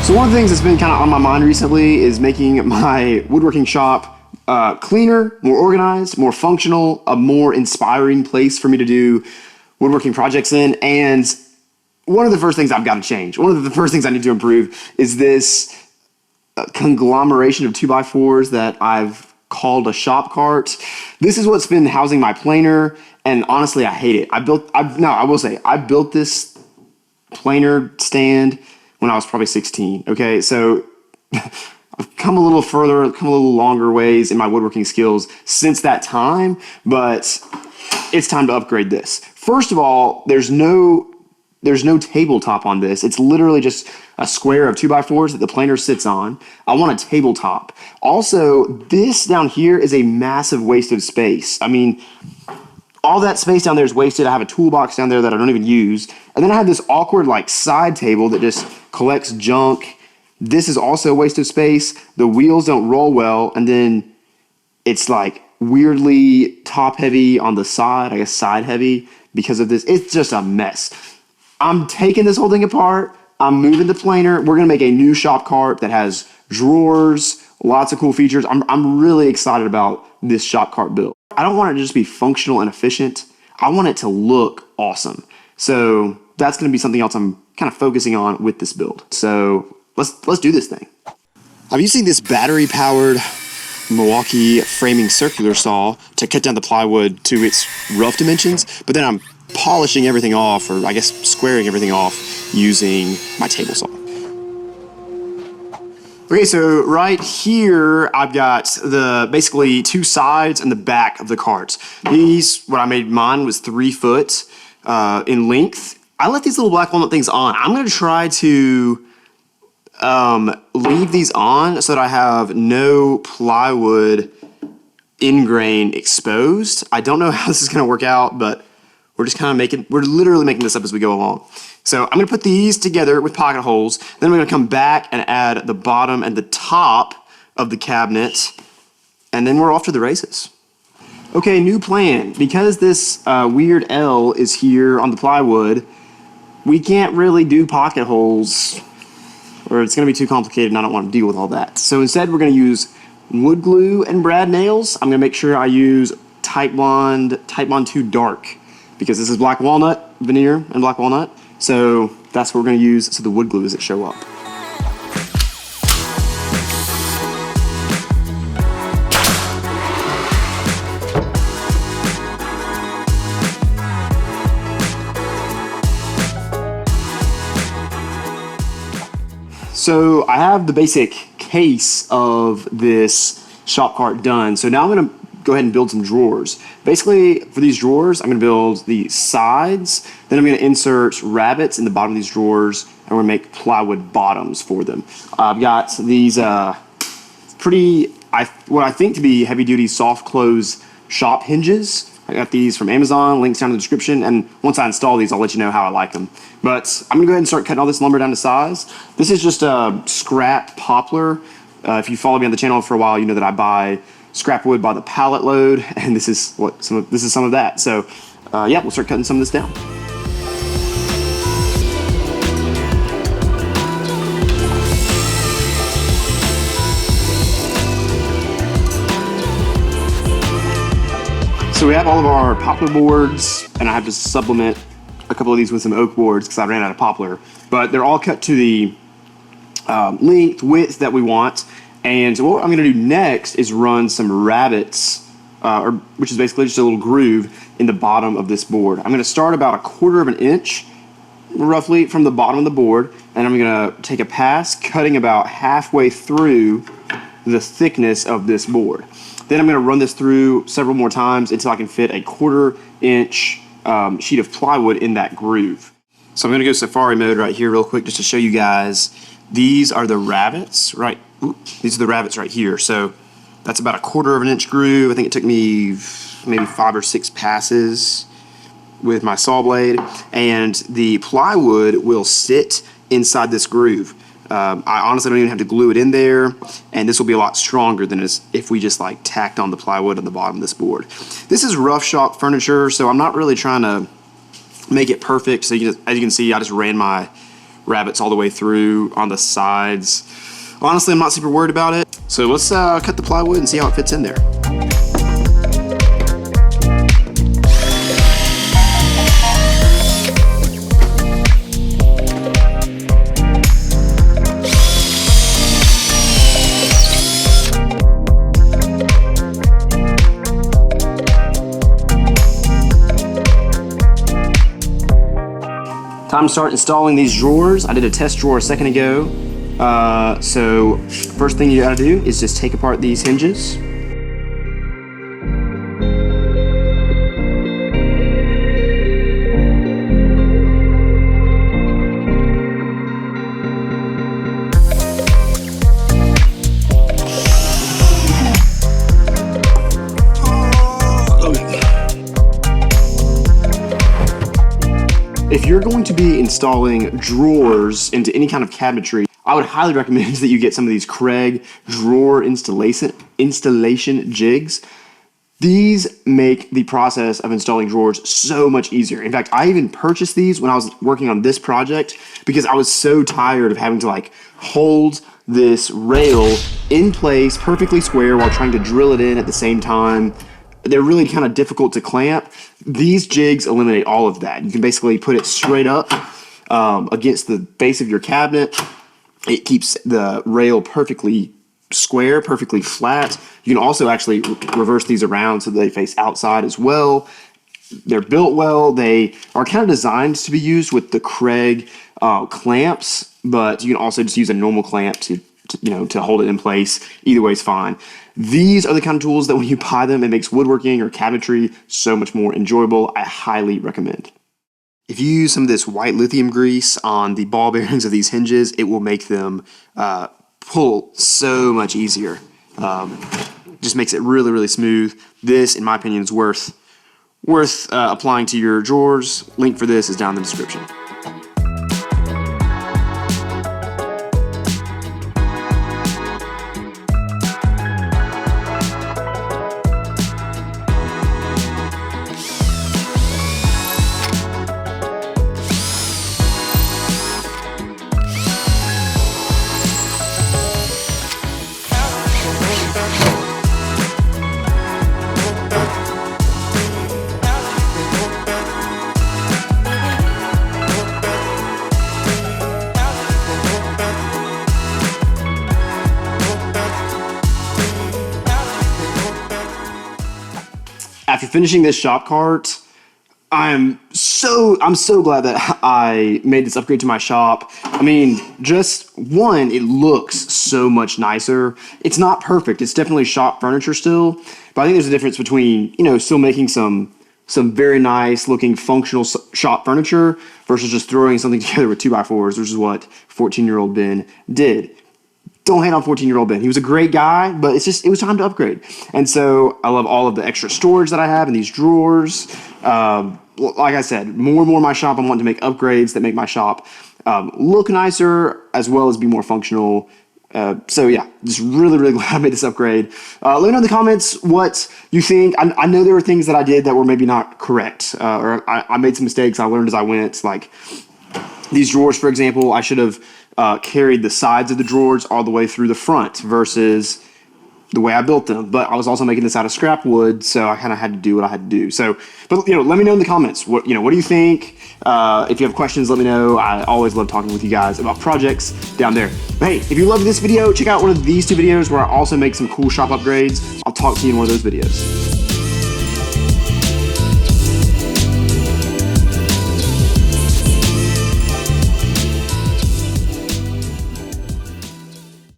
So one of the things that's been kind of on my mind recently is making my woodworking shop cleaner, more organized, more functional, a more inspiring place for me to do woodworking projects in. And one of the first things I've got to change, one of the first things I need to improve is this conglomeration of 2x4s that I've called a shop cart. This is what's been housing my planer, and honestly, I hate it. I built this planer stand when I was probably 16. Okay, so I've come a little further, come a little longer ways in my woodworking skills since that time, but it's time to upgrade this. First of all, there's no tabletop on this. It's literally just a square of 2x4s that the planer sits on. I want a tabletop. Also, this down here is a massive waste of space. I mean, all that space down there is wasted. I have a toolbox down there that I don't even use. And then I have this awkward like side table that just collects junk. This is also a waste of space. The wheels don't roll well. And then it's like weirdly top heavy on the side, I guess side heavy because of this. It's just a mess. I'm taking this whole thing apart. I'm moving the planer. We're gonna make a new shop cart that has drawers, lots of cool features. I'm really excited about this shop cart build. I don't want it to just be functional and efficient. I want it to look awesome. So that's gonna be something else I'm kind of focusing on with this build. So let's do this thing. I'm using this battery powered Milwaukee framing circular saw to cut down the plywood to its rough dimensions, but then I'm polishing everything off, or I guess squaring everything off using my table saw. Okay, so right here I've got the basically two sides and the back of the carts. These, what I made mine was 3 foot in length. I left these little black walnut things on. I'm gonna try to leave these on so that I have no plywood ingrain exposed. I don't know how this is gonna work out, but we're literally making this up as we go along. So I'm gonna put these together with pocket holes, then I'm gonna come back and add the bottom and the top of the cabinet, and then we're off to the races. Okay, new plan. Because this weird L is here on the plywood, we can't really do pocket holes, or it's gonna be too complicated and I don't wanna deal with all that. So instead we're gonna use wood glue and brad nails. I'm gonna make sure I use Type Bond 2 Dark, because this is black walnut veneer and black walnut. So that's what we're gonna use so the wood glue doesn't show up. So I have the basic case of this shop cart done. So now I'm gonna go ahead and build some drawers. Basically, for these drawers, I'm gonna build the sides, then I'm gonna insert rabbets in the bottom of these drawers, and we're gonna make plywood bottoms for them. I've got these what I think to be heavy-duty soft close shop hinges. I got these from Amazon, links down in the description, and once I install these, I'll let you know how I like them. But I'm gonna go ahead and start cutting all this lumber down to size. This is just a scrap poplar. If you follow me on the channel for a while, you know that I buy scrap wood by the pallet load, and this is some of that. So yeah, we'll start cutting some of this down. So we have all of our poplar boards, and I have to supplement a couple of these with some oak boards because I ran out of poplar. But they're all cut to the length, width that we want. And so what I'm gonna do next is run some rabbets, which is basically just a little groove in the bottom of this board. I'm gonna start about 1/4 of an inch, roughly, from the bottom of the board, and I'm gonna take a pass, cutting about halfway through the thickness of this board. Then I'm gonna run this through several more times until I can fit a 1/4 inch sheet of plywood in that groove. So I'm gonna go safari mode right here real quick just to show you guys. These are the rabbets, right? These are the rabbets right here. So that's about 1/4 of an inch groove. I think it took me maybe 5 or 6 passes with my saw blade, and the plywood will sit inside this groove. I honestly don't even have to glue it in there, and this will be a lot stronger than if we just like tacked on the plywood on the bottom of this board. This is rough shop furniture, so I'm not really trying to make it perfect. So as you can see, I just ran my rabbets all the way through on the sides. Honestly, I'm not super worried about it. So let's cut the plywood and see how it fits in there. Time to start installing these drawers. I did a test drawer a second ago. So first thing you gotta do is just take apart these hinges. If you're going to be installing drawers into any kind of cabinetry, I would highly recommend that you get some of these Craig drawer installation jigs. These make the process of installing drawers so much easier. In fact, I even purchased these when I was working on this project because I was so tired of having to like hold this rail in place perfectly square while trying to drill it in at the same time. They're really kind of difficult to clamp. These jigs eliminate all of that. You can basically put it straight up against the base of your cabinet. It keeps the rail perfectly square, perfectly flat. You can also actually reverse these around so that they face outside as well. They're built well. They are kind of designed to be used with the Craig clamps, but you can also just use a normal clamp to hold it in place. Either way is fine. These are the kind of tools that when you buy them, it makes woodworking or cabinetry so much more enjoyable. I highly recommend. If you use some of this white lithium grease on the ball bearings of these hinges, it will make them pull so much easier. Just makes it really, really smooth. This, in my opinion, is worth applying to your drawers. Link for this is down in the description. After finishing this shop cart, I'm so glad that I made this upgrade to my shop. I mean, just one, it looks so much nicer. It's not perfect. It's definitely shop furniture still, but I think there's a difference between, still making some very nice looking functional shop furniture versus just throwing something together with 2x4s, which is what 14-year-old Ben did. Don't hate on 14-year-old Ben. He was a great guy, but it was time to upgrade. And so I love all of the extra storage that I have in these drawers. Like I said, more and more my shop, I'm wanting to make upgrades that make my shop look nicer as well as be more functional. So yeah, just really, really glad I made this upgrade. Let me know in the comments what you think. I know there were things that I did that were maybe not correct, or I made some mistakes I learned as I went. Like these drawers, for example, I should have carried the sides of the drawers all the way through the front versus the way I built them. But I was also making this out of scrap wood, so I kind of had to do what I had to do. So, but let me know in the comments. What do you think? If you have questions, let me know. I always love talking with you guys about projects down there. But hey, if you love this video, check out one of these two videos where I also make some cool shop upgrades. I'll talk to you in one of those videos.